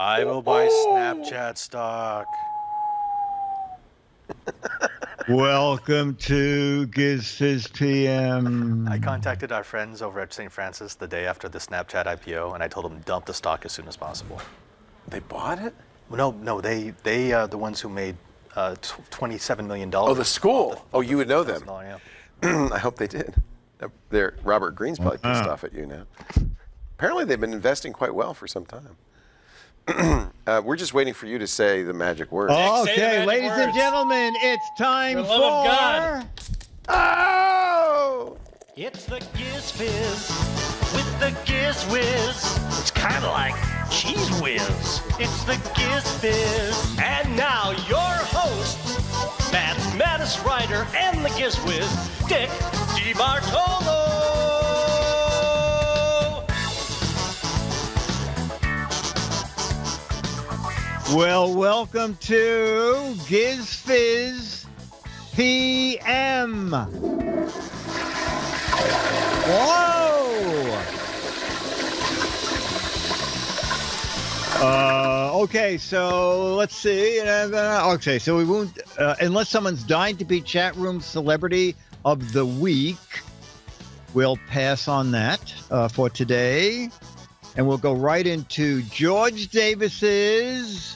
I will buy Snapchat stock. Welcome to GizFiz PM. I contacted our friends over at St. Francis the day after the Snapchat IPO, and I told them dump the stock as soon as possible. They bought it? No, they the ones who made $27 million. Oh, the school. You would know them. Yeah. I hope they did. Robert Greene's probably pissed off at you now. Apparently, they've been investing quite well for some time. We're just waiting for you to say the magic word. Okay, ladies and gentlemen, it's time For the love of God. Oh! It's the Giz Fiz with the Giz Wiz. It's kind of like Cheese Whiz. It's the Giz Fiz. And now your host, mathematics writer and the Giz Wiz, Dick DeBartolo. Well, welcome to GizFiz PM. Whoa! Okay, so let's see. Okay, so we won't, unless someone's dying to be chat room celebrity of the week, we'll pass on that for today. And we'll go right into George Davis's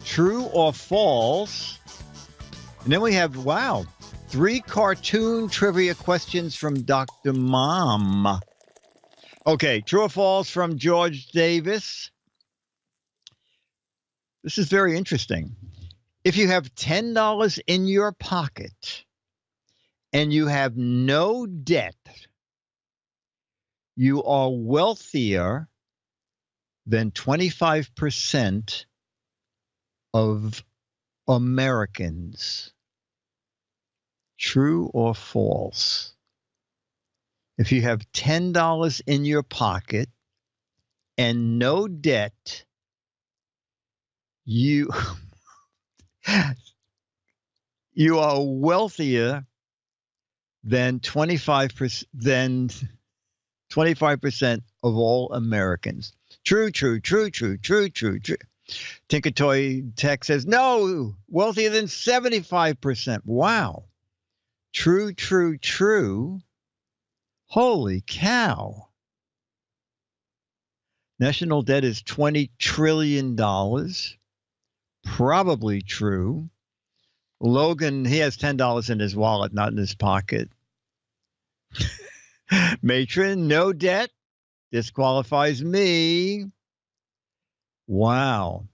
True or False. And then we have, 3 cartoon trivia questions from Dr. Mom. Okay, true or false from George Davis. This is very interesting. If you have $10 in your pocket and you have no debt, you are wealthier than 25% of Americans. True or false? If you have $10 in your pocket and no debt, you are wealthier than 25% of all Americans. True. Tinkertoy Tech says, no, wealthier than 75%. Wow. True. Holy cow. National debt is $20 trillion. Probably true. Logan, he has $10 in his wallet, not in his pocket. Matron, no debt. Disqualifies me. Wow.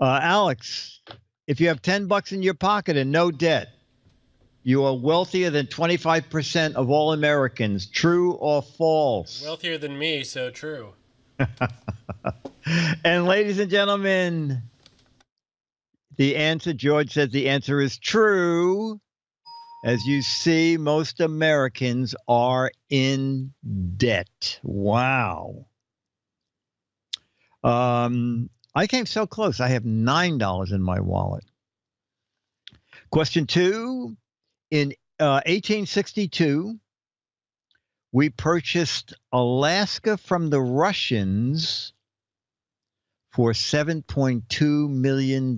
Alex, if you have $10 in your pocket and no debt, you are wealthier than 25% of all Americans. True or false? Wealthier than me, so true. And ladies and gentlemen, the answer, George says the answer is true. As you see, most Americans are in debt. Wow. I came so close. I have $9 in my wallet. Question 2. In 1862, we purchased Alaska from the Russians for $7.2 million.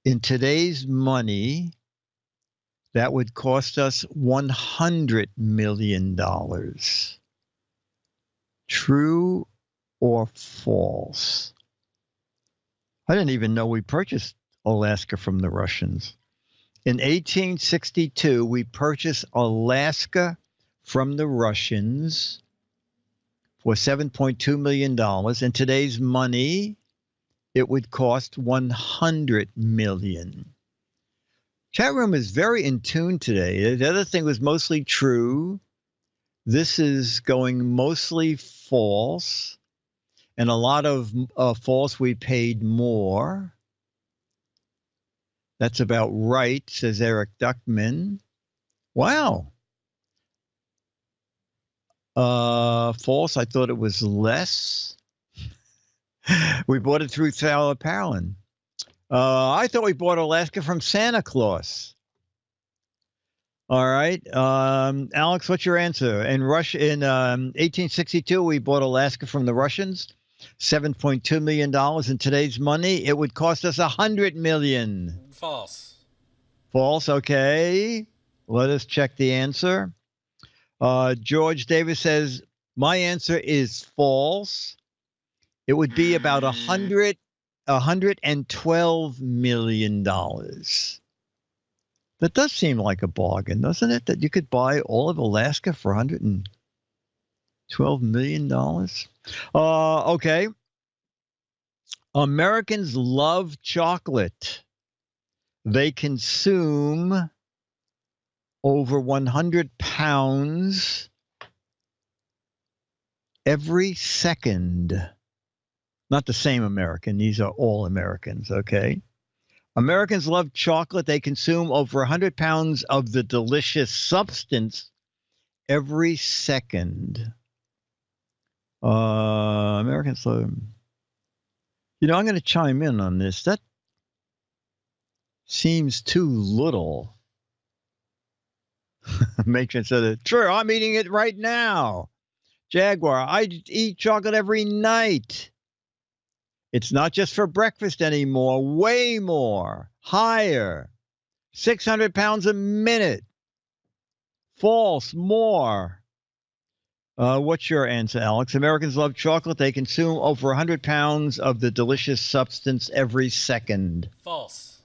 In today's money, that would cost us $100 million. True or false? I didn't even know we purchased Alaska from the Russians. In 1862, we purchased Alaska from the Russians for $7.2 million. In today's money, it would cost $100 million. Chat room is very in tune today. The other thing was mostly true. This is going mostly false. And a lot of false, we paid more. That's about right, says Eric Duckman. Wow. False, I thought it was less. We bought it through Tyler Palin. I thought we bought Alaska from Santa Claus. All right. Alex, what's your answer? In 1862, we bought Alaska from the Russians. $7.2 million in today's money. It would cost us $100 million. False. False, okay. Let us check the answer. George Davis says, my answer is false. It would be about $112 million. That does seem like a bargain, doesn't it? That you could buy all of Alaska for $112 million. Okay. Americans love chocolate. They consume over 100 pounds every second. Not the same American. These are all Americans, okay? Americans love chocolate. They consume over 100 pounds of the delicious substance every second. Americans love... I'm going to chime in on this. That seems too little. Matron said, true, I'm eating it right now. Jaguar, I eat chocolate every night. It's not just for breakfast anymore. Way more. Higher. 600 pounds a minute. False. More. What's your answer, Alex? Americans love chocolate. They consume over 100 pounds of the delicious substance every second. False.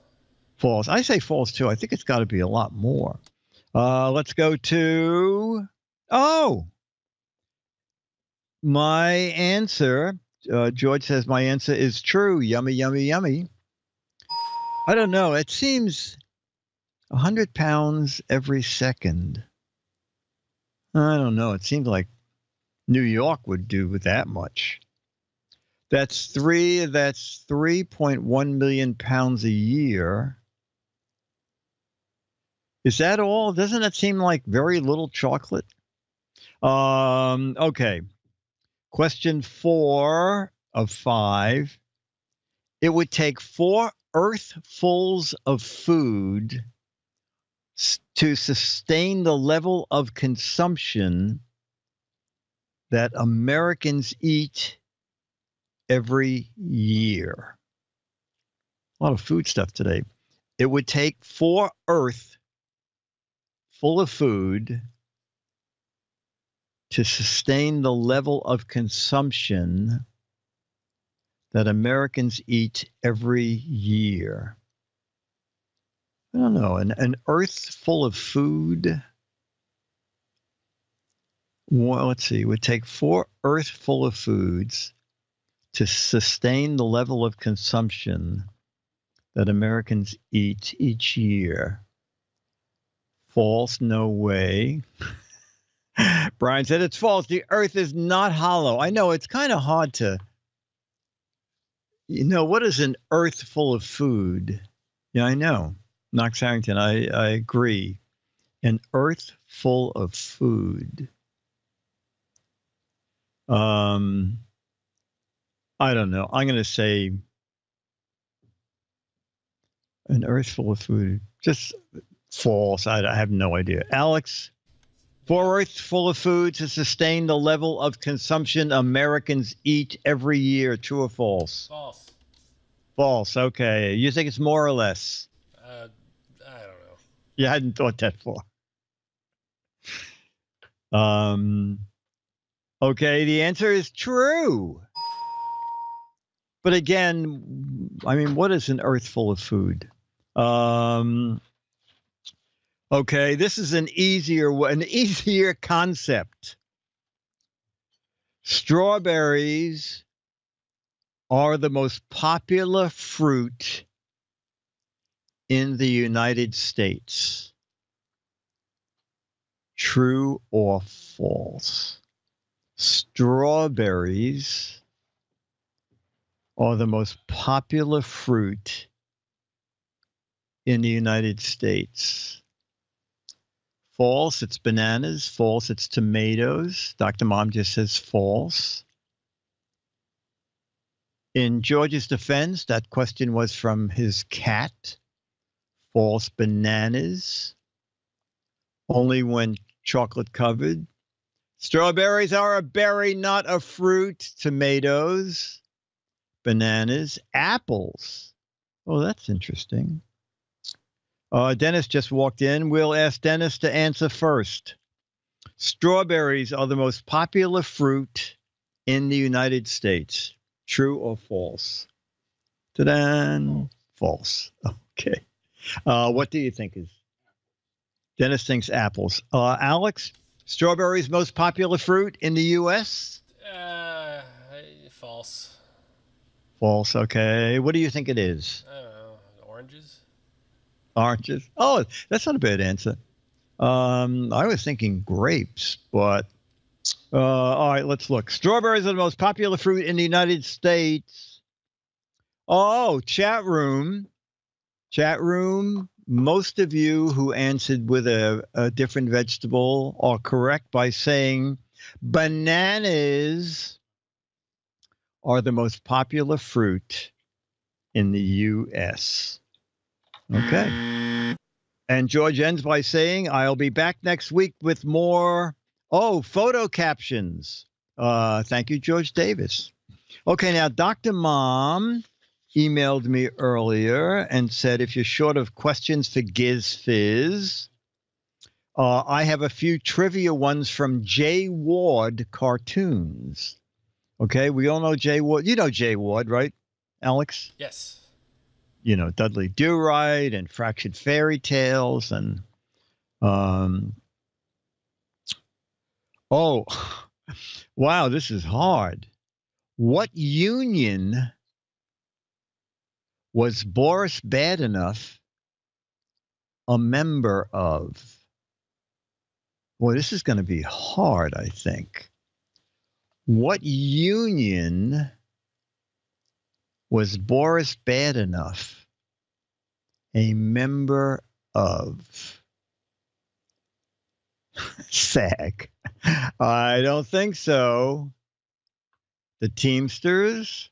False. I say false, too. I think it's got to be a lot more. Let's go to... Oh! My answer... George says my answer is true. Yummy, yummy, yummy. I don't know. It seems 100 pounds every second. I don't know. It seems like New York would do with that much. That's 3.1 million pounds a year. Is that all? Doesn't that seem like very little chocolate? Okay. Question 4 of 5. It would take 4 earthfuls of food to sustain the level of consumption that Americans eat every year. A lot of food stuff today. It would take 4 earth full of food to sustain the level of consumption that Americans eat every year. I don't know, an earth full of food. Well, let's see, it would take 4 earth full of foods to sustain the level of consumption that Americans eat each year. False, no way. Brian said it's false. The earth is not hollow. I know it's kind of hard to, what is an earth full of food? Yeah, I know. Knox Harrington, I agree. An earth full of food. I don't know. I'm going to say an earth full of food. Just false. I have no idea. Alex? 4 earth full of food to sustain the level of consumption Americans eat every year. True or false? False. False. Okay. You think it's more or less? I don't know. You hadn't thought that far. Okay. The answer is true. But again, I mean, what is an earth full of food? Okay, this is an easier concept. Strawberries are the most popular fruit in the United States. True or false? Strawberries are the most popular fruit in the United States. False, it's bananas. False, it's tomatoes. Dr. Mom just says false. In George's defense, that question was from his cat. False, bananas. Only when chocolate covered. Strawberries are a berry, not a fruit. Tomatoes. bananas, apples. Oh, that's interesting. Dennis just walked in. We'll ask Dennis to answer first. Strawberries are the most popular fruit in the United States. True or false? Ta-da! False. Okay. What do you think is? Dennis thinks apples. Alex, strawberries most popular fruit in the U.S.? False. False. Okay. What do you think it is? I don't know. Oranges? Oranges. Oh, that's not a bad answer. I was thinking grapes, but all right, let's look. Strawberries are the most popular fruit in the United States. Oh, chat room. Chat room. Most of you who answered with a different vegetable are correct by saying bananas are the most popular fruit in the U.S. Okay. And George ends by saying, I'll be back next week with more, photo captions. Thank you, George Davis. Okay, now Dr. Mom emailed me earlier and said, if you're short of questions for Giz Fiz, I have a few trivia ones from Jay Ward cartoons. Okay, we all know Jay Ward. You know Jay Ward, right, Alex? Yes. You know, Dudley Do-Right and Fractured Fairy Tales and wow, this is hard. What union was Boris Badenoch a member of? Boy, this is going to be hard, I think. What union was Boris Badenoch a member of? SAG. I don't think so. The Teamsters?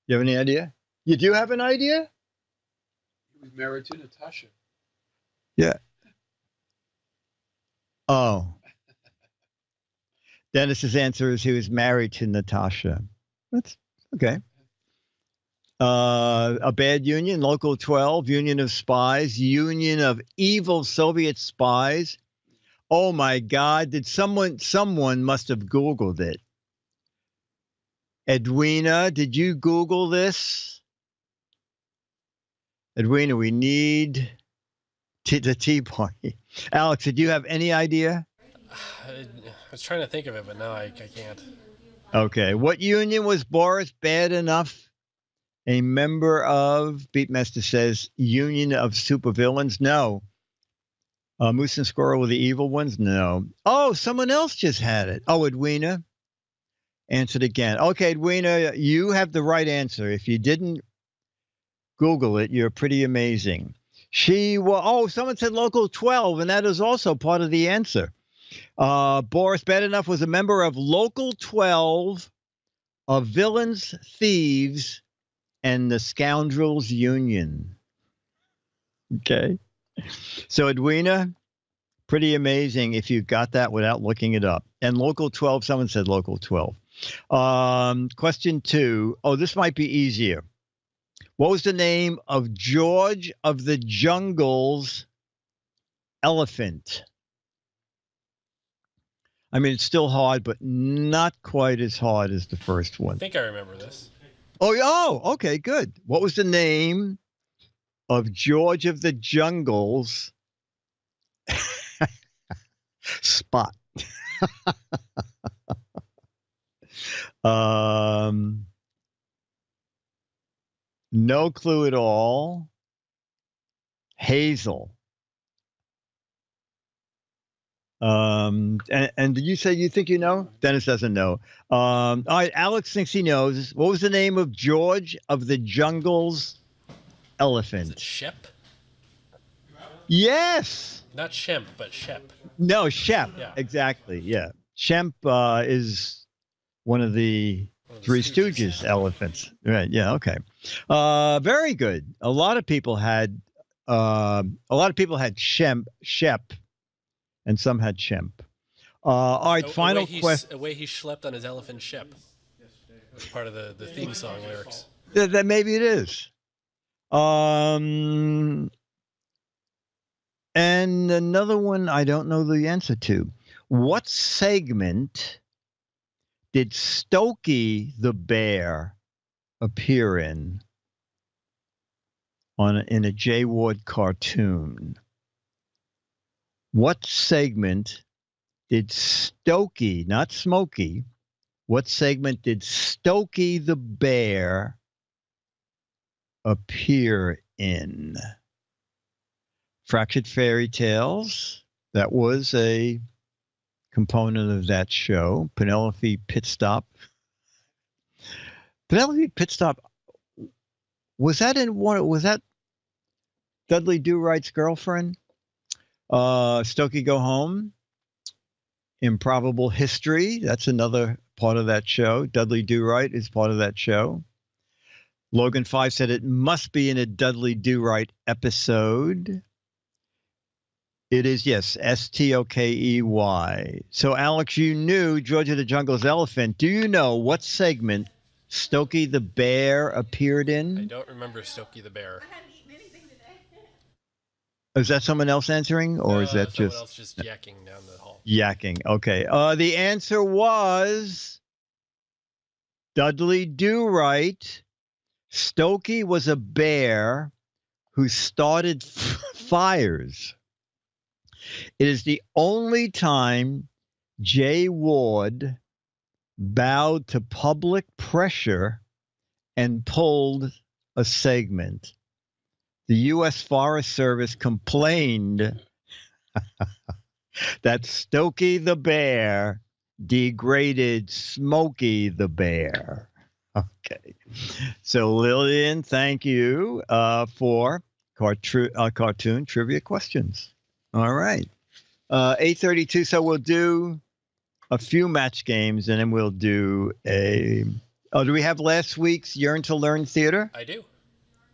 You have any idea? You do have an idea? He was married to Natasha. Yeah. Oh. Dennis's answer is he was married to Natasha. That's okay. A bad union, Local 12, Union of Spies, Union of Evil Soviet Spies. Oh my God! Did someone must have Googled it? Edwina, did you Google this? Edwina, we need the Tea Party. Alex, did you have any idea? I was trying to think of it, but no, I can't. Okay. What union was Boris Badenoch a member of? Beatmaster says Union of Supervillains. No. Moose and Squirrel were the evil ones? No. Oh, someone else just had it. Oh, Edwina answered again. Okay, Edwina, you have the right answer. If you didn't Google it, you're pretty amazing. Someone said Local 12, and that is also part of the answer. Boris Badenoch was a member of Local 12, of Villains, Thieves, and the Scoundrels Union. Okay. So, Edwina, pretty amazing if you got that without looking it up. And Local 12, someone said Local 12. Question 2. Oh, this might be easier. What was the name of George of the Jungle's elephant? I mean, it's still hard, but not quite as hard as the first one. I think I remember this. Oh, okay, good. What was the name of George of the Jungle's Spot? No clue at all. Hazel. And did you say you think you know? Dennis doesn't know. All right, Alex thinks he knows. What was the name of George of the Jungle's elephant? Is it Shep? Yes. Not Shemp, but Shep. No, Shep. Yeah. Exactly. Yeah. Shemp is one of the Three Stooges elephants. Right. Yeah. Okay. Very good. A lot of people had Shep, and some had Shemp. All right. Final question. The way he schlepped on his elephant Shep. That's part of the theme song lyrics. That maybe it is. And another one I don't know the answer to. What segment did Stokey the bear appear in a J. Ward cartoon? What segment did Stokey, not Smokey, what segment did Stokey the bear appear in? Fractured Fairy Tales, that was a component of that show. Penelope Pitstop. Penelope Pitstop, was that Dudley Do-Right's girlfriend? Stokey Go Home. Improbable History, that's another part of that show. Dudley Do-Right is part of that show. Logan 5 said it must be in a Dudley Do-Right episode. It is, yes, Stokey. So, Alex, you knew George of the Jungle's elephant. Do you know what segment Stokey the bear appeared in? I don't remember Stokey the bear. Is that someone else answering, or is that someone else just yakking down the hall? Yakking. Okay. The answer was Dudley Do-Right. Stokey was a bear who started fires. It is the only time J. Ward bowed to public pressure and pulled a segment. The U.S. Forest Service complained that Stokey the bear degraded Smokey the bear. Okay. So, Lillian, thank you for cartoon trivia questions. All right. 8:32. So we'll do a few match games, and then we'll do a... Oh, do we have last week's Yearn to Learn Theater? I do.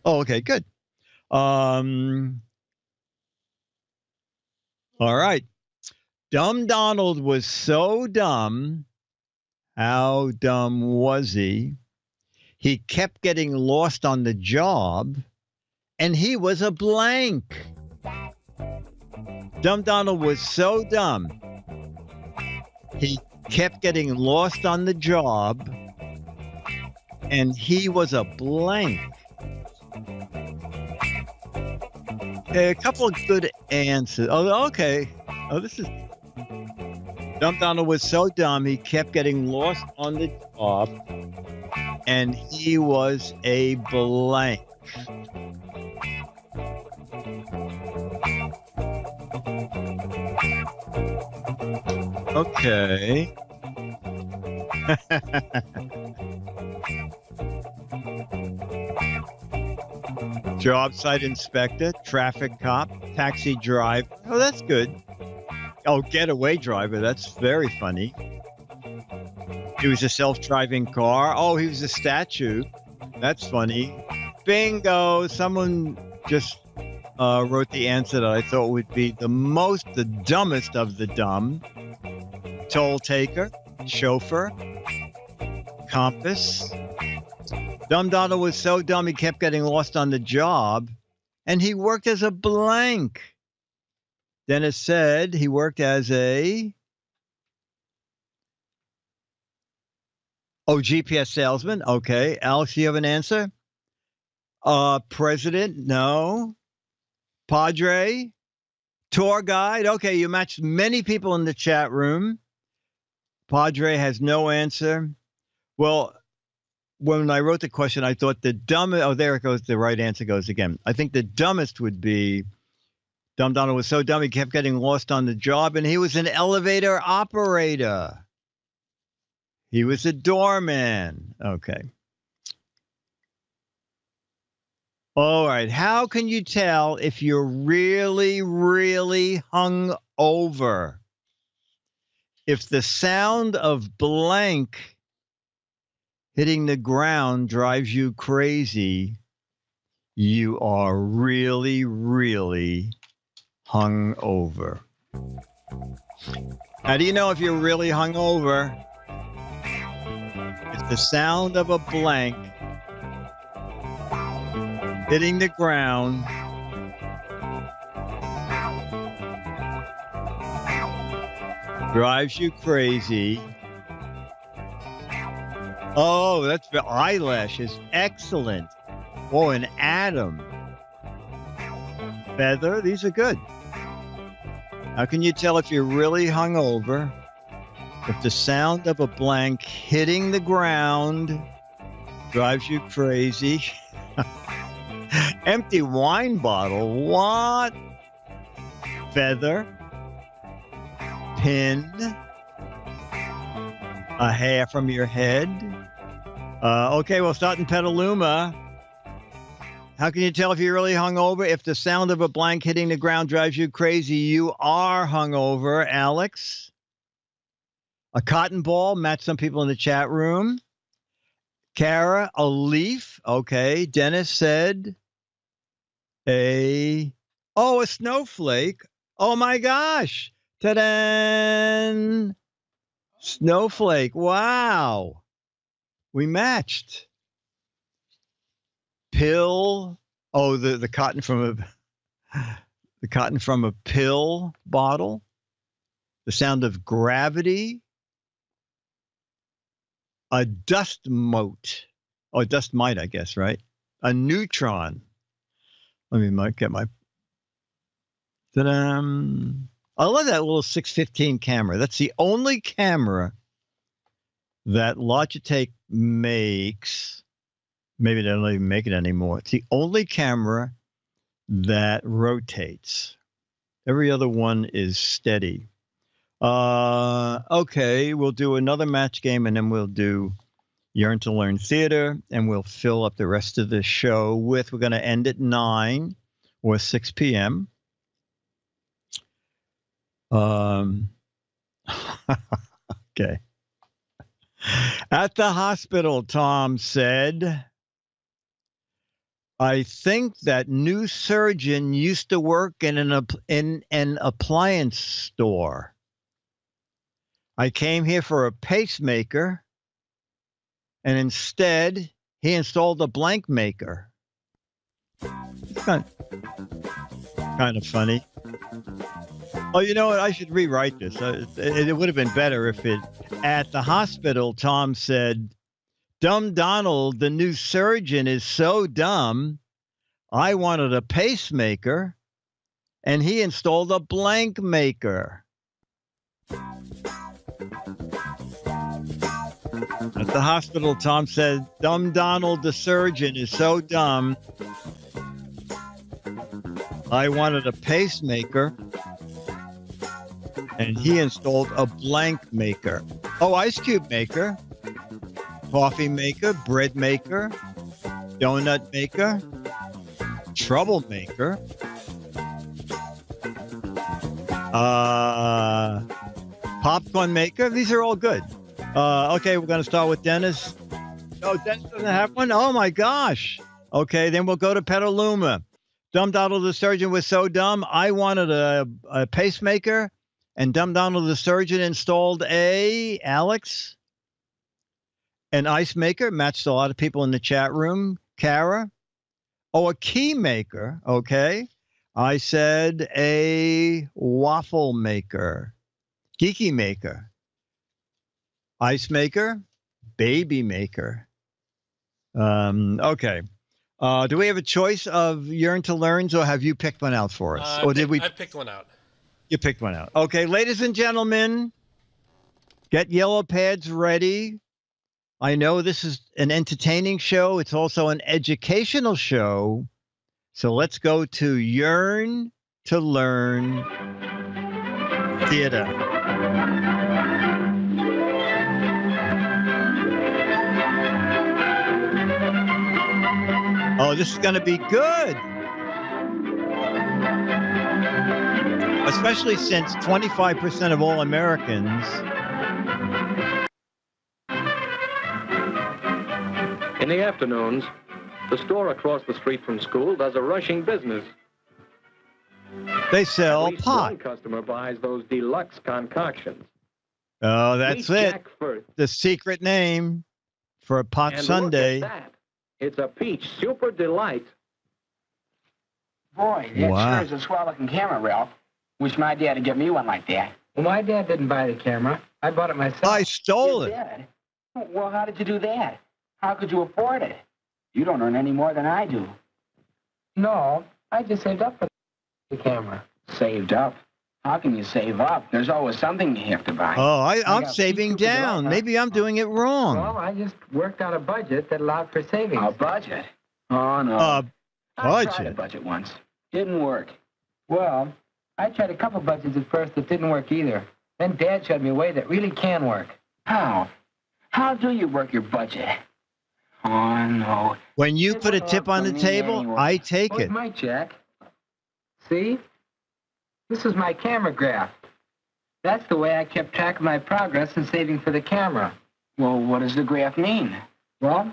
Oh, okay, good. All right. Dumb Donald was so dumb. How dumb was he? He kept getting lost on the job, and he was a blank. Dumb Donald was so dumb. He kept getting lost on the job, and he was a blank. Okay, a couple of good answers. Oh, okay. Oh, this is... Dumb Donald was so dumb, he kept getting lost on the job, and he was a blank. Okay. Job site inspector, traffic cop, taxi driver. Oh, that's good. Oh, getaway driver. That's very funny. He was a self-driving car. Oh, he was a statue. That's funny. Bingo. Someone just wrote the answer that I thought would be the dumbest of the dumb. Toll taker, chauffeur, compass. Dumb Donald was so dumb he kept getting lost on the job, and he worked as a blank. Dennis said he worked as a GPS salesman. Okay, Alex, do you have an answer? President? No. Padre? Tour guide? Okay, you matched many people in the chat room. Padre has no answer. Well, when I wrote the question, I thought the dumbest... Oh, there it goes. The right answer goes again. I think the dumbest would be Dumb Donald was so dumb he kept getting lost on the job, and he was an elevator operator. He was a doorman. Okay. All right. How can you tell if you're really, really hung over? If the sound of blank hitting the ground drives you crazy, you are really, really hung over. How do you know if you're really hung over? It's if the sound of a blank hitting the ground drives you crazy. Oh, that's the eyelashes. Excellent. Oh, an atom. Feather. These are good. How can you tell if you're really hungover? If the sound of a blank hitting the ground drives you crazy. Empty wine bottle. What? Feather. Pin. A hair from your head. Okay, we'll start in Petaluma. How can you tell if you're really hungover? If the sound of a blank hitting the ground drives you crazy, you are hungover, Alex. A cotton ball, match some people in the chat room. Kara, a leaf. Okay. Dennis said a snowflake. Oh my gosh. Ta-da! Snowflake. Wow. We matched. Pill. Oh, the cotton from a pill bottle. The sound of gravity. A dust mote. Oh, dust mite, I guess, right? A neutron. Let me get my. Ta-da! I love that little 615 camera. That's the only camera that Logitech makes. Maybe they don't even make it anymore. It's the only camera that rotates. Every other one is steady. Okay, we'll do another match game, and then we'll do Yearn to Learn Theater, and we'll fill up the rest of the show with, we're going to end at 9 or 6 p.m. Okay. At the hospital, Tom said, I think that new surgeon used to work in an appliance store. I came here for a pacemaker, and instead he installed a blank maker. Kind of funny. Oh, you know what? I should rewrite this. It would have been better if it, at the hospital, Tom said, Dumb Donald, the new surgeon, is so dumb. I wanted a pacemaker, and he installed a blank maker. At the hospital, Tom said, Dumb Donald, the surgeon, is so dumb. I wanted a pacemaker, and he installed a blank maker. Oh, ice cube maker, coffee maker, bread maker, donut maker, troublemaker, popcorn maker. These are all good. Okay, we're going to start with Dennis. Oh, Dennis doesn't have one? Oh, my gosh. Okay, then we'll go to Petaluma. Dumb Donald the surgeon was so dumb, I wanted a pacemaker, and Dumb Donald the surgeon installed Alex, an ice maker. Matched a lot of people in the chat room. Kara. Oh, a key maker. Okay. I said a waffle maker. Geeky maker. Ice maker. Baby maker. Okay. Do we have a choice of Yearn to Learns, or have you picked one out for us? Or did we? I picked one out. You picked one out. Okay, ladies and gentlemen, get yellow pads ready. I know this is an entertaining show. It's also an educational show. So let's go to Yearn to Learn Theater. Oh, this is going to be good. Especially since 25% of all Americans. In the afternoons, the store across the street from school does a rushing business. They sell At least pot. one customer buys those deluxe concoctions. Oh, that's Meet it. Jack Firth. The secret name. for a pot And sundae. look at that. It's a peach super delight. Boy, that Wow. sure is a swell-looking camera, Ralph. Wish my dad would get me one like that. Well, my dad didn't buy the camera. I bought it myself. I stole You it. did? Well, how did you do that? How could you afford it? You don't earn any more than I do. No, I just saved up for the camera. Saved up? How can you save up? There's always something you have to buy. Oh, I'm got saving two stupid down. dollars. Maybe I'm doing it wrong. Well, I just worked out a budget that allowed for savings. A budget? Oh, no. Uh, I tried a budget. budget once. Didn't work. Well, I tried a couple budgets at first that didn't work either. Then Dad showed me a way that really can work. How? How do you work your budget? Oh, no. When you It put a wouldn't tip work on for the me table, anyway. I take Oh, it it. might, Jack. See? This is my camera graph. That's the way I kept track of my progress in saving for the camera. Well, what does the graph mean? Well,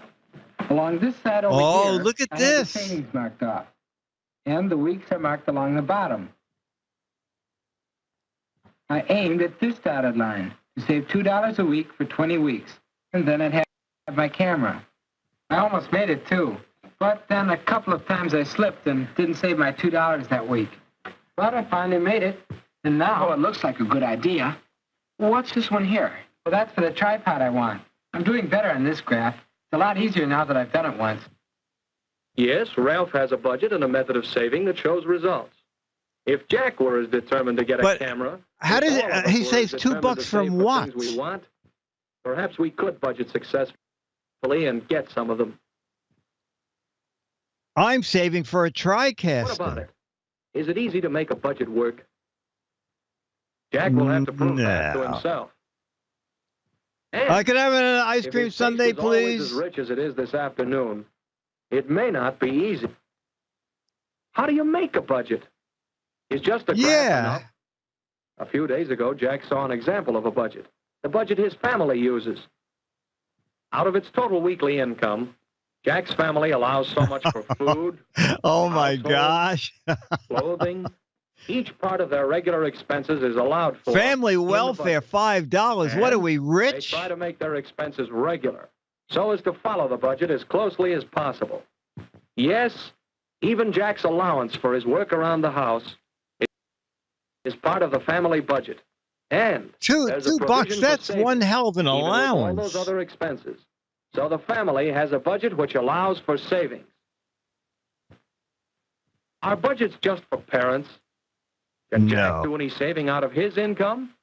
along this side over Oh, here, look at I have this. the savings marked off. And the weeks are marked along the bottom. I aimed at this dotted line to save $2 a week for 20 weeks. And then I'd have my camera. I almost made it, too. But then a couple of times I slipped and didn't save my $2 that week. But I finally made it. And now, Oh, it looks like a good idea. What's this one here? well, that's for the tripod I want. I'm doing better on this graph. It's a lot easier now that I've done it once. Yes, Ralph has a budget and a method of saving that shows results. If Jack were as determined to get a But camera, how if does all it- of us he were saves as $2 determined to from save for what? things we want, perhaps we could budget successfully and get some of them. I'm saving for a What about TriCaster. it? Is it easy to make a budget work? Jack will have to prove that to No. himself. And I could have an ice if cream his taste sundae, is always as please. rich as it is this afternoon, it may not be easy. How do you make a budget? Is just a graph Yeah. enough? A few days ago, Jack saw an example of a budget. The budget his family uses. Out of its total weekly income, Jack's family allows so much for food, Oh my household. gosh. clothing. Each part of their regular expenses is allowed for. Family in the welfare, budget. $5. What are And we, They rich? try to make their expenses regular, so as to follow the budget as closely as possible. Yes, even Jack's allowance for his work around the house is part of the family budget. And Two there's a $2, provision for that's savings, one hell of an even with all allowance. those other expenses. So the family has a budget which allows for savings. Are budgets just for parents? Can Jack No. do any saving out of his income?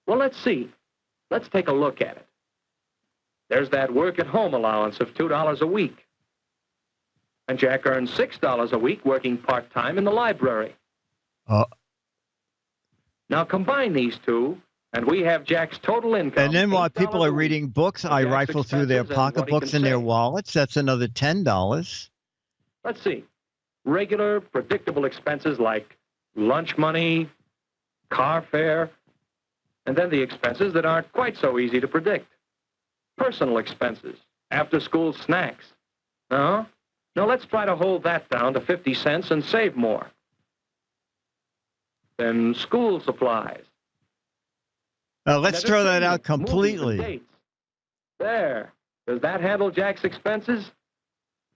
Well, let's see. Let's take a look at it. There's that work-at-home allowance of $2 a week. And Jack earns $6 a week working part-time in the library. Uh, Now combine these two, and we have Jack's total income. and then while $8 people a are week. reading books, I Jack's rifle through their expenses and what he pocketbooks can and their save. wallets. That's another $10. Let's see. Regular, predictable expenses like lunch money, car fare, and then the expenses that aren't quite so easy to predict. Personal expenses, after-school snacks. No? No, let's try to hold that down to 50 cents and save more. Then school supplies. Let's throw that out Entertainment, movies and completely. dates. There. Does that handle Jack's expenses?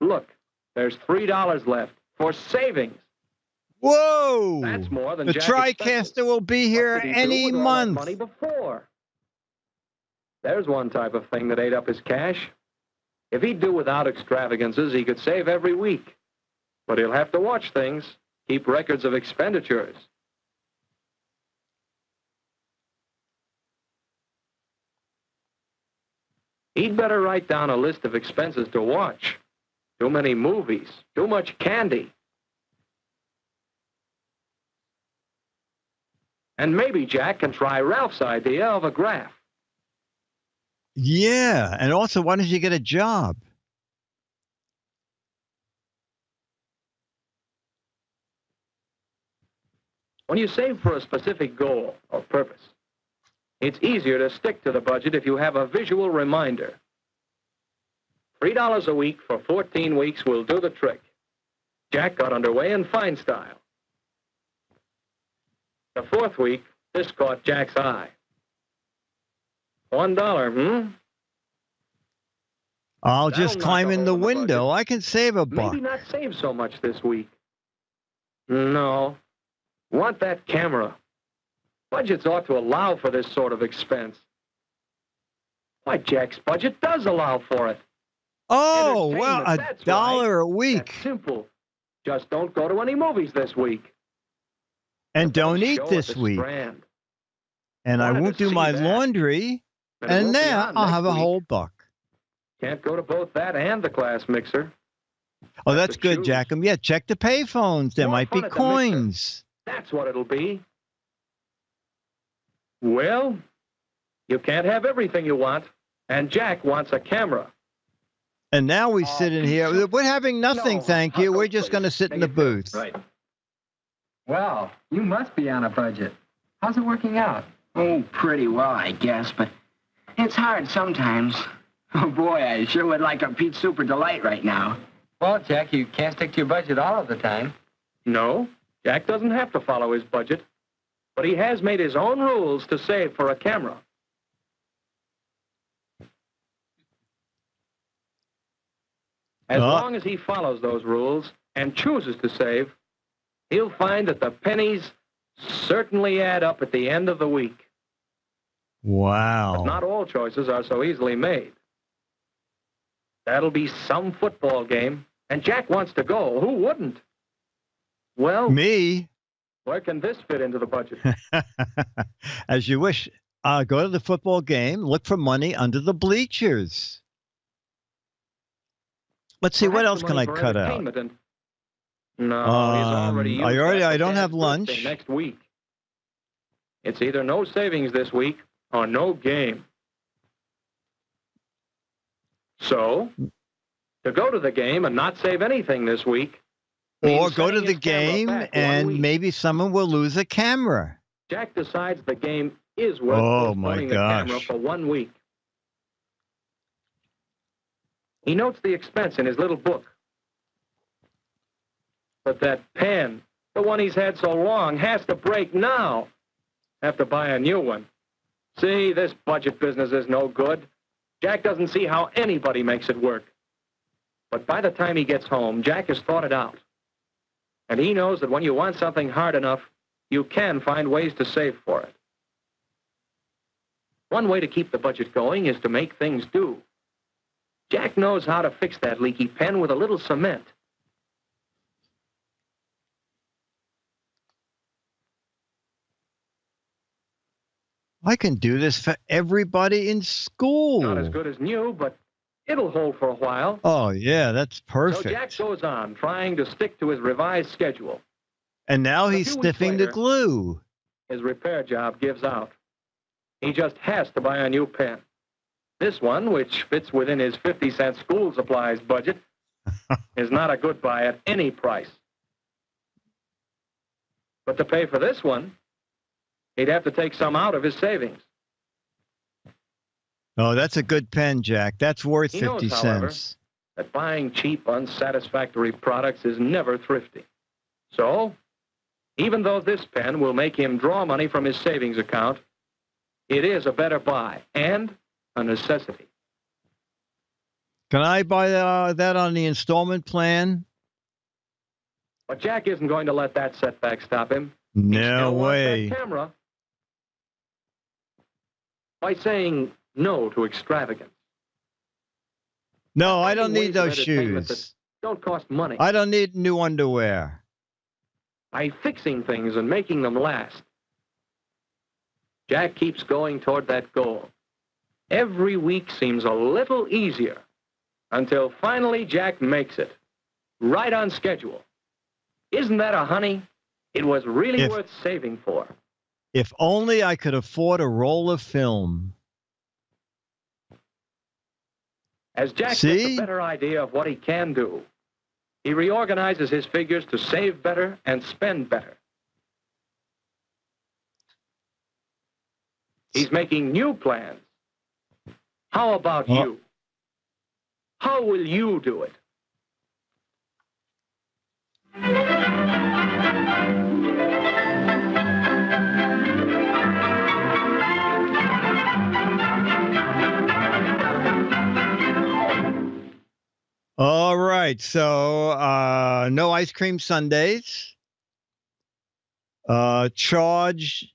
Look, there's $3 left for savings. Whoa! That's more than The Jack expected. TriCaster will be here What did he do any with all that month. money before? There's one type of thing that ate up his cash. If he'd do without extravagances, he could save every week. But he'll have to watch things, keep records of expenditures. He'd better write down a list of expenses to watch. Too many movies, too much candy. And maybe Jack can try Ralph's idea of a graph. Yeah, and also, why don't you get a job? When you save for a specific goal or purpose, it's easier to stick to the budget if you have a visual reminder. $3 a week for 14 weeks will do the trick. Jack got underway in fine style. The fourth week, this caught Jack's eye. $1, I'll That'll just knock climb a in hole the in the budget. window. I can save a buck. Maybe not save so much this week. No. Want that camera. Budgets ought to allow for this sort of expense. Why, Jack's budget does allow for it. Oh, well, Entertainment, that's $1 a That's week. simple. Just don't go to any movies this week. And don't eat Show at this the week. Strand. And I Wanted won't to do see my that. laundry. And it And won't be there on I'll next have a week. whole buck. Can't go to both that and the class mixer. Oh, Have that's to good, choose. Jackum. Yeah, check the payphones. There More might be fun at the mixer. coins. That's what it'll be. Well, you can't have everything you want, and Jack wants a camera. And now we sit in here. We're having nothing, No, thank you. I'll We're go just please. going to sit in the Make it good. booth. Right. Well, you must be on a budget. How's it working out? Oh, pretty well, I guess, but it's hard sometimes. Oh, boy, I sure would like a Pete Super Delight right now. Well, Jack, you can't stick to your budget all of the time. No, Jack doesn't have to follow his budget, but he has made his own rules to save for a camera. As long as he follows those rules and chooses to save, he'll find that the pennies certainly add up at the end of the week. Wow. But not all choices are so easily made. That'll be some football game, and Jack wants to go. Who wouldn't? Well, Me? where can this fit into the budget? As you wish. Go to the football game. Look for money under the bleachers. Let's see, what Perhaps else the can I money for cut out? entertainment and- No, he's already used that I for don't Dad's have birthday lunch. next week. It's either no savings this week or no game. So, to go to the game and not save anything this week, Or means go to setting the his camera game back 1 and week. maybe someone will lose a camera. Jack decides the game is worth Oh, my postponing the camera gosh. for 1 week. He notes the expense in his little book. But that pen, the one he's had so long, has to break now. Have to buy a new one. See, this budget business is no good. Jack doesn't see how anybody makes it work. But by the time he gets home, Jack has thought it out. And he knows that when you want something hard enough, you can find ways to save for it. One way to keep the budget going is to make things do. Jack knows how to fix that leaky pen with a little cement. I can do this for everybody in school. Not as good as new, but it'll hold for a while. Oh, yeah, that's So perfect. Jack goes on, trying to stick to his revised schedule. And now A he's few weeks sniffing the later- glue. His repair job gives out. He just has to buy a new pen. This one, which fits within his 50-cent school supplies budget, is not a good buy at any price. But to pay for this one, he'd have to take some out of his savings. Oh, that's a good pen, Jack. That's worth He knows, 50 however, cents. That buying cheap, unsatisfactory products is never thrifty. So, even though this pen will make him draw money from his savings account, it is a better buy and a necessity. Can I buy that on the installment plan? But Jack isn't going to let that setback stop him. No Still wants way. that camera. By saying no to extravagance. No, I don't Finding need ways those of entertainment shoes. that don't cost money. I don't need new underwear. By fixing things and making them last. Jack keeps going toward that goal. Every week seems a little easier until finally Jack makes it. Right on schedule. Isn't that a honey? It was really If- worth saving for. If only I could afford a roll of film. As Jack gets See? a better idea of what he can do, he reorganizes his figures to save better and spend better. He's making new plans. How about Oh. you? How will you do it? right. So no ice cream sundaes. Charge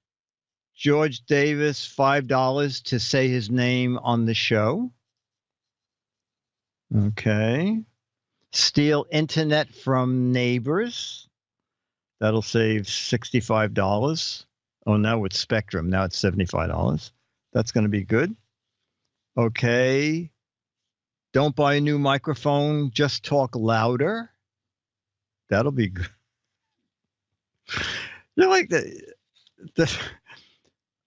George Davis $5 to say his name on the show. Okay. Steal internet from neighbors. That'll save $65. Oh, now it's Spectrum. Now it's $75. That's going to be good. Okay. Don't buy a new microphone. Just talk louder. That'll be good. You know, like the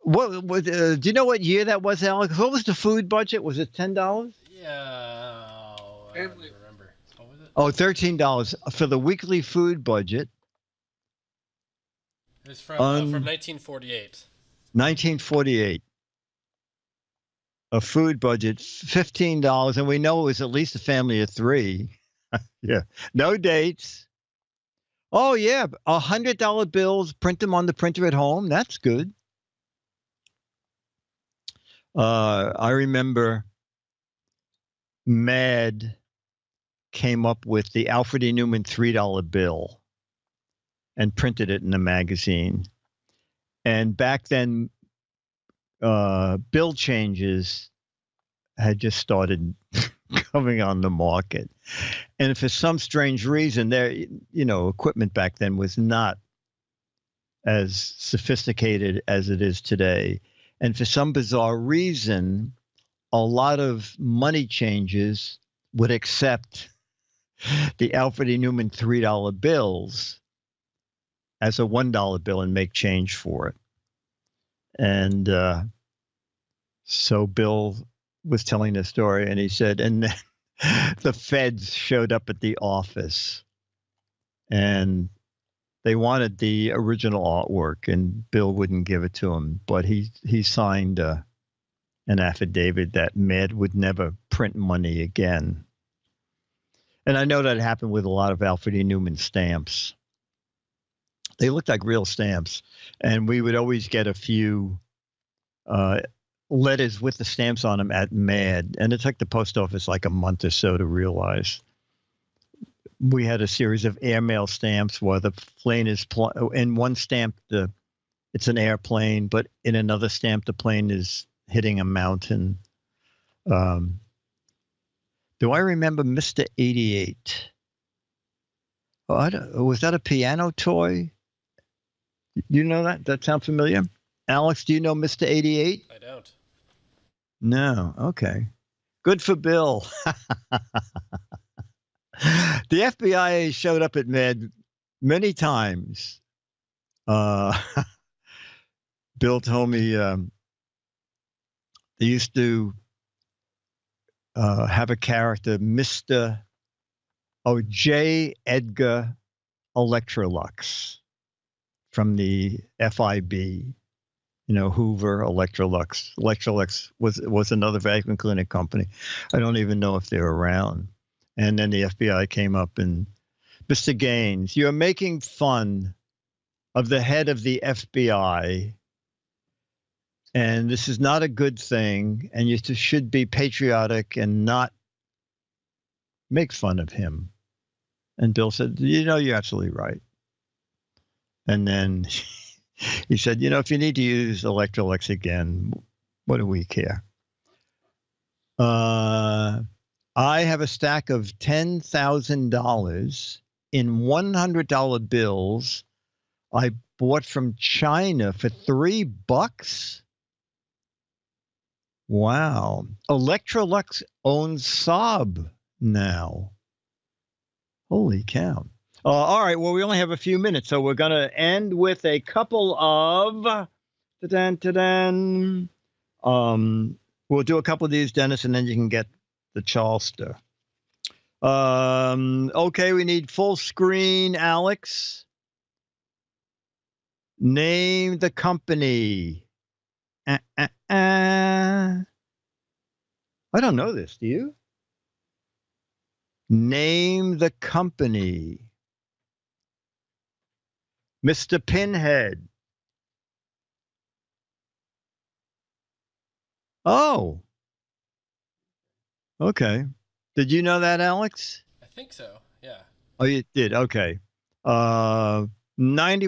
what do you know what year that was, Alex? What was the food budget? Was it $10? Yeah, I don't remember. What was it? Oh, $13 for the weekly food budget. It was from 1948. 1948. A food budget, $15, and we know it was at least a family of 3. Yeah, no dates. Oh yeah, $100 bills. Print them on the printer at home. That's good. I remember Mad came up with the Alfred E. Newman $3 bill and printed it in a magazine. And back then, bill changes had just started coming on the market. And for some strange reason, equipment back then was not as sophisticated as it is today. And for some bizarre reason, a lot of money changes would accept the Alfred E. Newman $3 bills as a $1 bill and make change for it. And so Bill was telling the story, and he said, and then the feds showed up at the office, and they wanted the original artwork, and Bill wouldn't give it to him, but he signed an affidavit that Mad would never print money again. And I know that happened with a lot of Alfred E. Newman stamps. They looked like real stamps, and we would always get a few letters with the stamps on them at Mad, and it took the post office like a month or so to realize. We had a series of airmail stamps where the plane is in one stamp it's an airplane, but in another stamp the plane is hitting a mountain. Do I remember Mr. 88? Was that a piano toy? You know that? That sound familiar? Alex, do you know Mr. 88? I don't. No. Okay. Good for Bill. The FBI showed up at Mad many times. Bill told me they used to have a character, J. Edgar Electrolux from the FIB. Hoover, Electrolux. Electrolux was another vacuum cleaning company. I don't even know if they're around. And then the FBI came up and, Mr. Gaines, you're making fun of the head of the FBI, and this is not a good thing, and you should be patriotic and not make fun of him. And Bill said, you're absolutely right. And then he said, if you need to use Electrolux again, what do we care? I have a stack of $10,000 in $100 bills I bought from China for $3. Wow. Electrolux owns Saab now. Holy cow. All right. Well, we only have a few minutes, so we're going to end with a couple of... we'll do a couple of these, Dennis, and then you can get the Charleston. Okay, we need full screen, Alex. Name the company. I don't know this. Do you? Name the company. Mr. Pinhead. Oh. Okay. Did you know that, Alex? I think so. Yeah. Oh, you did? Okay. 90%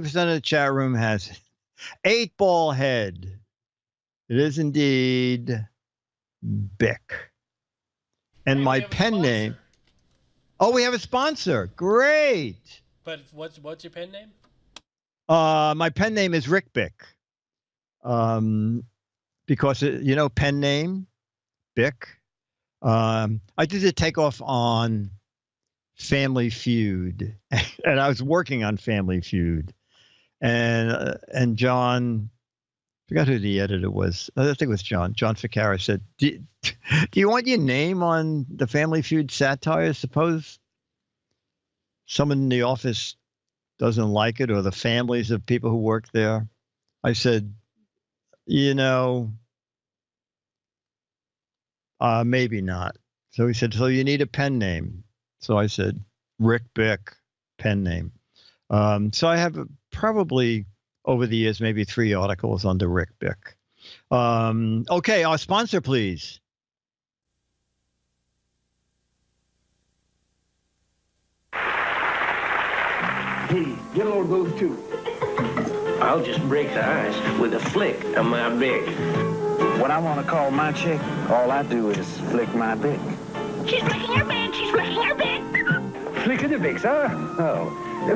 of the chat room has 8-ball head. It is indeed Bic. And Hey, my we have a pen name. sponsor. Oh, we have a sponsor. Great. But what's your pen name? My pen name is Rick Bic. Because pen name, Bic. I did a takeoff on Family Feud, and I was working on Family Feud, and John, I forgot who the editor was. I think it was John Ficarra said, do you want your name on the Family Feud satire? Suppose someone in the office doesn't like it, or the families of people who work there. I said, maybe not. So he said, so you need a pen name. So I said, Rick Bic, pen name. So I have probably over the years, maybe 3 articles under Rick Bic. Okay, our sponsor, please. Hey, get a load of those too. I'll just break the ice with a flick of my Bic. When I want to call my chick, all I do is flick my Bic. She's flicking her Bic. She's flicking her Bic. Flick of the Bic, sir? Oh,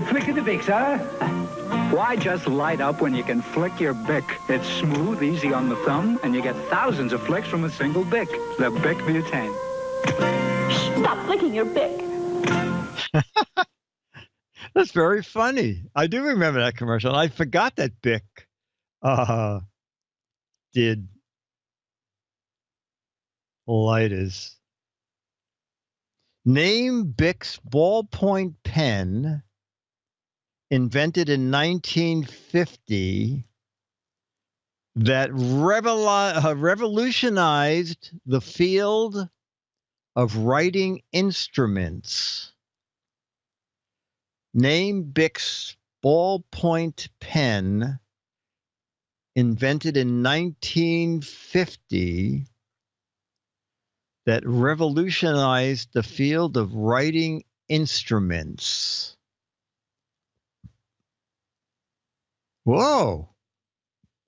flick of the Bic, sir? Why just light up when you can flick your Bic? It's smooth, easy on the thumb, and you get thousands of flicks from a single Bic. The Bic Butane. Stop flicking your Bic. That's very funny. I do remember that commercial. I forgot that Bic did lighters. Name Bic's ballpoint pen, invented in 1950, that revolutionized the field of writing instruments. Name Bic's ballpoint pen, invented in 1950, that revolutionized the field of writing instruments. Whoa.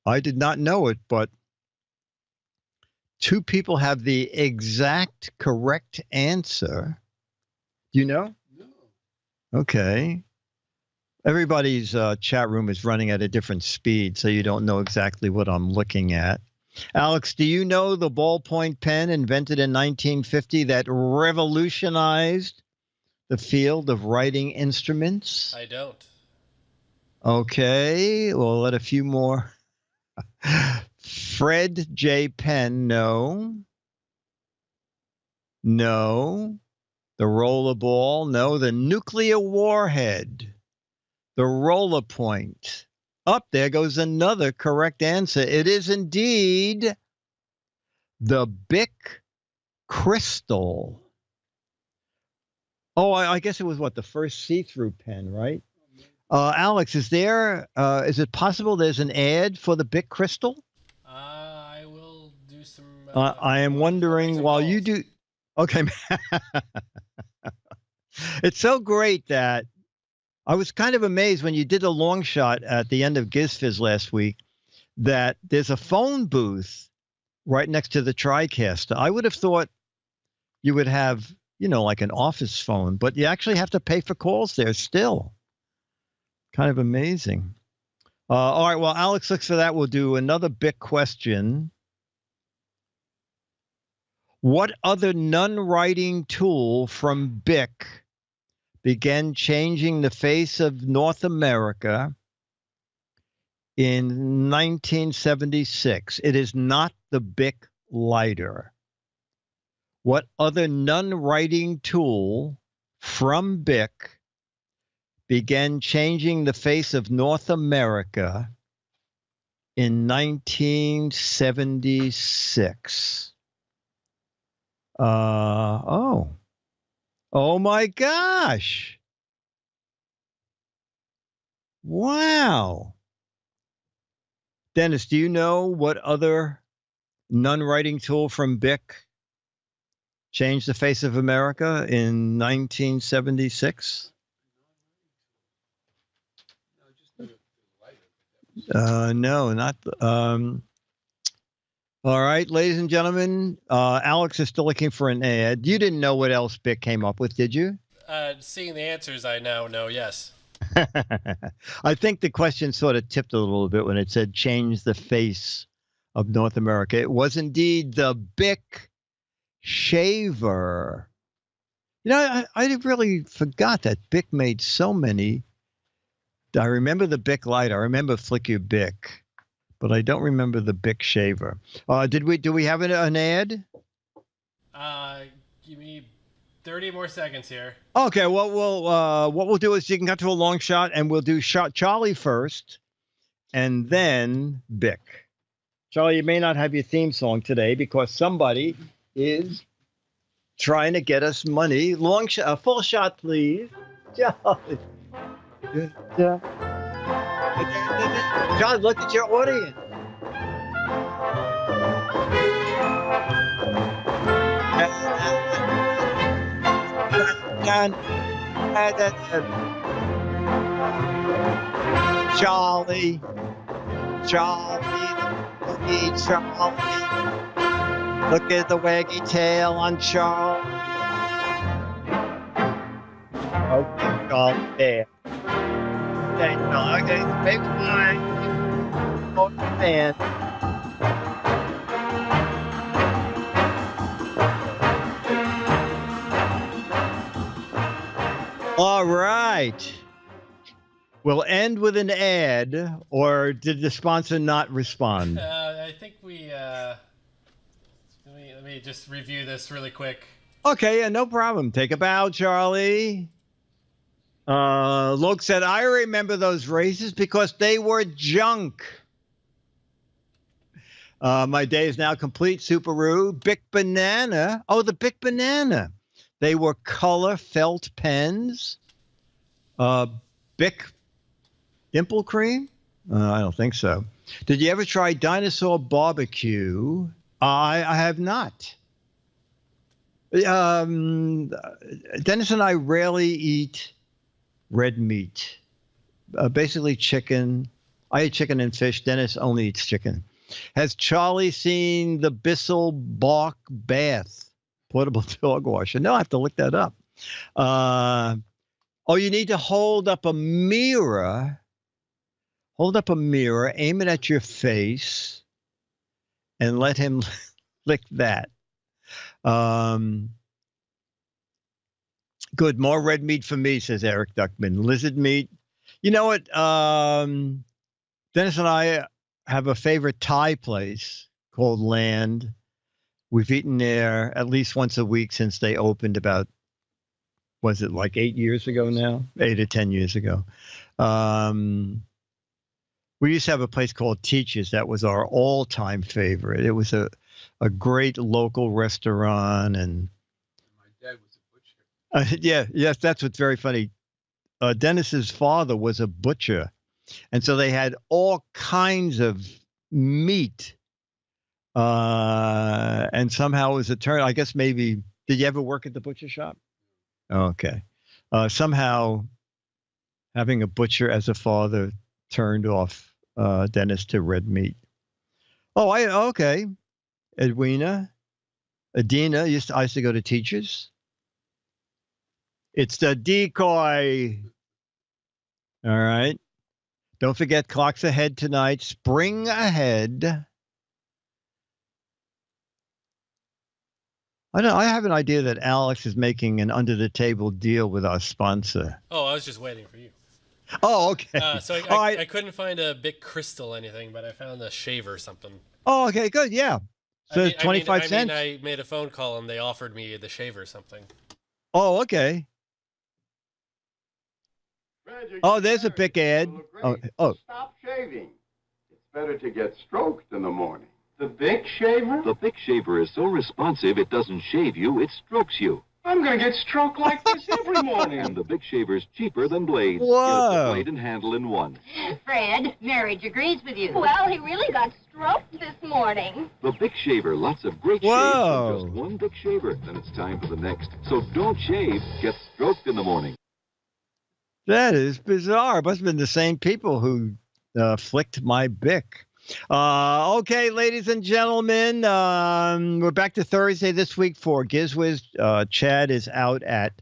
I did not know it, but 2 people have the exact correct answer. Do you know? No. Okay. Everybody's chat room is running at a different speed, so you don't know exactly what I'm looking at. Alex, do you know the ballpoint pen invented in 1950 that revolutionized the field of writing instruments? I don't. Okay, we'll let a few more. Fred J. Penn, no. No. The roller ball, no. The nuclear warhead. The roller point. Up there goes another correct answer. It is indeed the Bic Crystal. Oh, I guess it was the first see-through pen, right? Alex, is it possible there's an ad for the Bic Crystal? I will do some. I am wondering while you do. Okay. It's so great that I was kind of amazed when you did a long shot at the end of GizFiz last week that there's a phone booth right next to the TriCaster. I would have thought you would have, like an office phone, but you actually have to pay for calls there still. Kind of amazing. All right, well, Alex looks for that. We'll do another Bic question. What other non-writing tool from Bic began changing the face of North America in 1976? It is not the Bic lighter. What other non-writing tool from Bic began changing the face of North America in 1976? Oh my gosh. Wow. Dennis, do you know what other non-writing tool from Bic changed the face of America in 1976? No, not. All right, ladies and gentlemen, Alex is still looking for an ad. You didn't know what else Bick came up with, did you? Seeing the answers, I now know, yes. I think the question sort of tipped a little bit when it said change the face of North America. It was indeed the Bic shaver. You know, I really forgot that Bic made so many. I remember the Bic light. I remember Flick Your Bic, but I don't remember the Bic shaver. Do we have an ad? Give me 30 more seconds here. Okay, well, what we'll do is you can cut to a long shot, and we'll do shot Charlie first, and then Bic. Charlie, you may not have your theme song today because somebody is trying to get us money. Long shot, full shot, please. Charlie. John, look at your audience. Charlie. Look at the waggy tail on Charlie. Okay, Charlie, there. Okay, Charlie, okay, big fine. Man. All right. We'll end with an ad, or did the sponsor not respond? I think we, let me just review this really quick. Okay, yeah, no problem. Take a bow, Charlie. Luke said, I remember those races because they were junk. My day is now complete. Subaru, Bic Banana. Oh, the Bic Banana. They were color felt pens. Bic Dimple Cream? I don't think so. Did you ever try Dinosaur Barbecue? I have not. Dennis and I rarely eat red meat. Basically chicken. I eat chicken and fish. Dennis only eats chicken. Has Charlie seen the Bissell Bark Bath portable dog washer? No, I have to look that up. You need to hold up a mirror. Hold up a mirror, aim it at your face, and let him lick that. Good. More red meat for me, says Eric Duckman. Lizard meat. You know what? Dennis and I have a favorite Thai place called Land. We've eaten there at least once a week since they opened about, was it like 8 years ago now? 8 or 10 years ago. We used to have a place called Teachers. That was our all-time favorite. It was a great local restaurant. And My dad was a butcher. yes, that's what's very funny. Dennis's father was a butcher. And so they had all kinds of meat. And somehow it was a turn. I guess maybe, did you ever work at the butcher shop? Okay. Somehow having a butcher as a father turned off Dennis to red meat. Okay. Adina, I used to go to Teachers. It's the decoy. All right. Don't forget, clocks ahead tonight. Spring ahead. I have an idea that Alex is making an under-the-table deal with our sponsor. Oh, I was just waiting for you. Oh, okay. So I couldn't find a Bic Crystal anything, but I found a shaver or something. Oh, okay, good, yeah. So 25 cents? I made a phone call and they offered me the shaver or something. Oh, okay. Oh, there's a Bic ad. Oh. Stop shaving. It's better to get stroked in the morning. The Bic shaver? The Bic shaver is so responsive it doesn't shave you, it strokes you. I'm going to get stroked like this every morning. And the Bic shaver's cheaper than blades. Whoa. Get the blade and handle in one. Fred, marriage agrees with you. Well, he really got stroked this morning. The Bic Shaver, lots of great shaves Whoa. from just one Bic Shaver. Then it's time for the next. So don't shave, get stroked in the morning. That is bizarre. It must have been the same people who flicked my Bic. Okay, ladies and gentlemen, we're back to Thursday this week for GizWiz. Chad is out at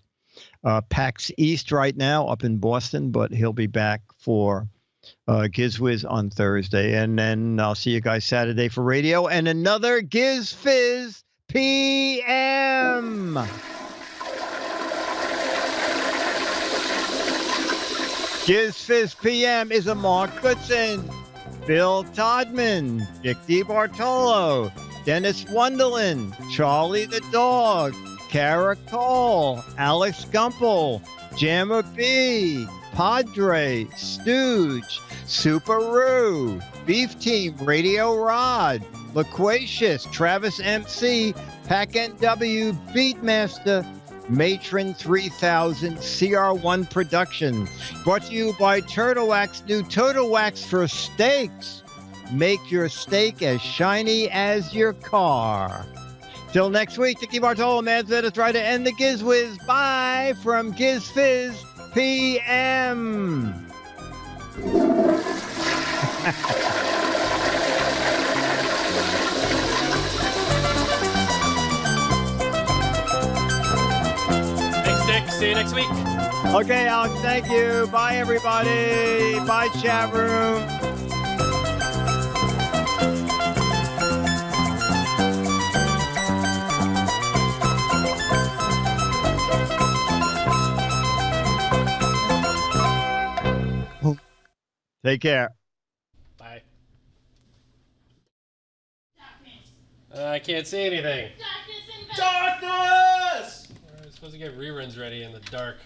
PAX East right now up in Boston, but he'll be back for GizWiz on Thursday. And then I'll see you guys Saturday for radio and another Giz Fiz PM. Giz Fiz PM is a Mark Goodson, Bill Todman, Dick DeBartolo, Dennis Wonderland, Charlie the Dog, Kara Cole, Alex Gumpel, Jammer B, Padre, Stooge, Superoo, Beef Team, Radio Rod, Loquacious, Travis MC, Pack NW, Beatmaster, Matron 3000, CR1 Production. Brought to you by Turtle Wax, new Turtle Wax for steaks. Make your steak as shiny as your car. Till next week, Dick DeBartolo, Man's to try to end the GizWiz. Bye from Giz Fiz PM. Thanks, Dick. See you next week. Okay, Alex, thank you. Bye, everybody. Bye, chat room. Take care. Bye. I can't see anything. Darkness! We're supposed to get reruns ready in the dark.